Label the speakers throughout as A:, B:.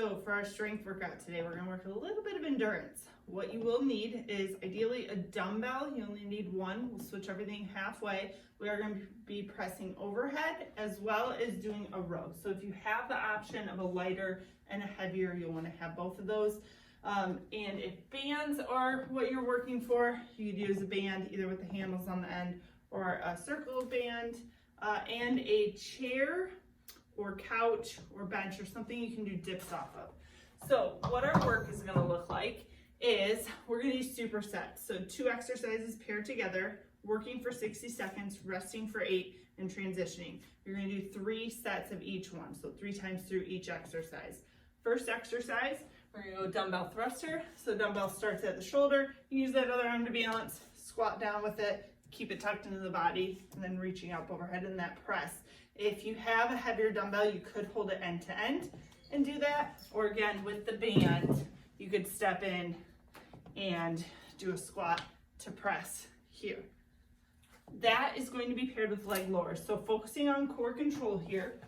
A: So for our strength workout today, we're gonna work a little bit of endurance. What you will need is ideally a dumbbell. You only need one. We'll switch everything halfway. We are going to be pressing overhead as well as doing a row. So if you have the option of a lighter and a heavier, you'll want to have both of those. And if bands are what you're working for, you could use a band either with the handles on the end or a circle band, and a chair or couch or bench or something you can do dips off of. So what our work is going to look like is we're going to do supersets. So 2 exercises paired together, working for 60 seconds, resting for 8, and transitioning. You're going to do 3 sets of each one, so 3 times through each exercise. First exercise, we're going to go dumbbell thruster. So dumbbell starts at the shoulder. You use that other arm to balance, squat down with it, keep it tucked into the body, and then reaching up overhead in that press. If you have a heavier dumbbell, you could hold it end to end and do that. Or again, with the band, you could step in and do a squat to press here. That is going to be paired with leg lowers. So focusing on core control here.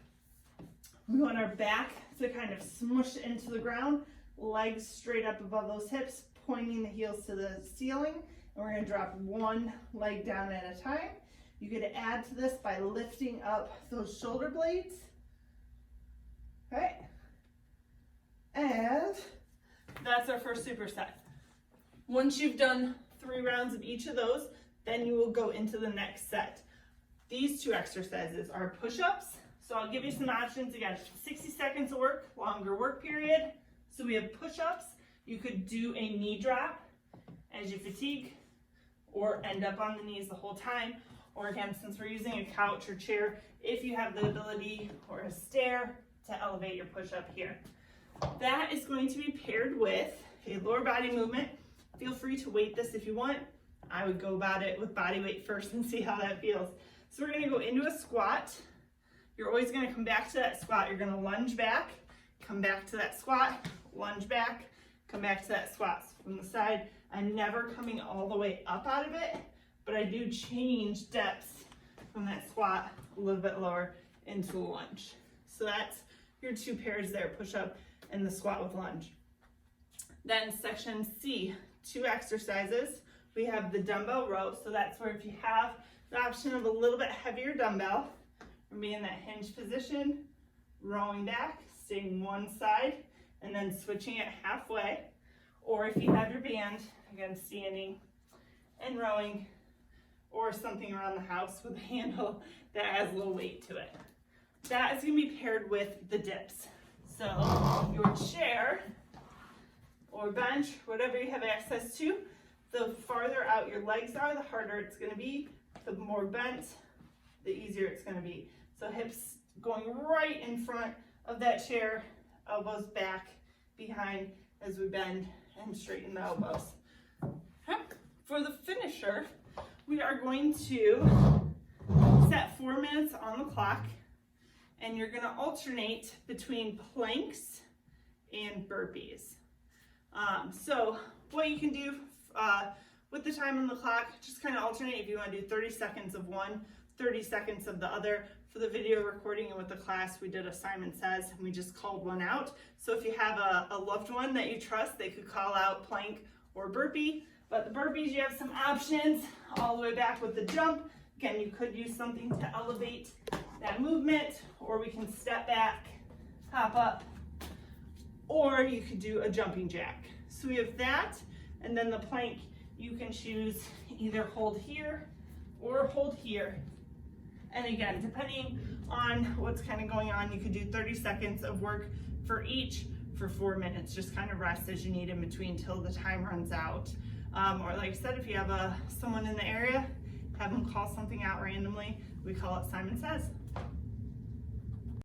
A: We want our back to kind of smush into the ground, legs straight up above those hips, pointing the heels to the ceiling. And we're going to drop one leg down at a time. You could add to this by lifting up those shoulder blades. Okay. And that's our first superset. Once you've done 3 rounds of each of those, then you will go into the next set. These 2 exercises are push-ups. So I'll give you some options. Again, 60 seconds of work, longer work period. So we have push-ups. You could do a knee drop as you fatigue, or end up on the knees the whole time. Or again, since we're using a couch or chair, if you have the ability or a stair to elevate your push-up here. That is going to be paired with a lower body movement. Feel free to weight this if you want. I would go about it with body weight first and see how that feels. So we're gonna go into a squat. You're always gonna come back to that squat. You're gonna lunge back, come back to that squat, lunge back, come back to that squat. So from the side, I'm never coming all the way up out of it, but I do change depths from that squat a little bit lower into a lunge. So that's your 2 pairs there, push up and the squat with lunge. Then section C, 2 exercises. We have the dumbbell row. So that's where if you have the option of a little bit heavier dumbbell, we'll be in that hinge position, rowing back, staying one side, and then switching it halfway. Or if you have your band, again, standing and rowing, or something around the house with a handle that has a little weight to it. That is going to be paired with the dips. So your chair or bench, whatever you have access to, the farther out your legs are, the harder it's going to be. The more bent, the easier it's going to be. So hips going right in front of that chair, elbows back behind as we bend and straighten the elbows. Okay. For the finisher, we are going to set 4 minutes on the clock, and you're going to alternate between planks and burpees. So what you can do with the time on the clock, just kind of alternate. If you want to do 30 seconds of one, 30 seconds of the other. For the video recording and with the class, we did a Simon Says, and we just called one out. So if you have a loved one that you trust, they could call out plank or burpee. But the burpees, you have some options all the way back with the jump. Again, you could use something to elevate that movement, or we can step back, hop up, or you could do a jumping jack. So we have that, and then the plank, you can choose either hold here or hold here. And again, depending on what's kind of going on, you could do 30 seconds of work for each for 4 minutes. Just kind of rest as you need in between till the time runs out. Or like I said, if you have someone in the area, have them call something out randomly. We call it Simon Says.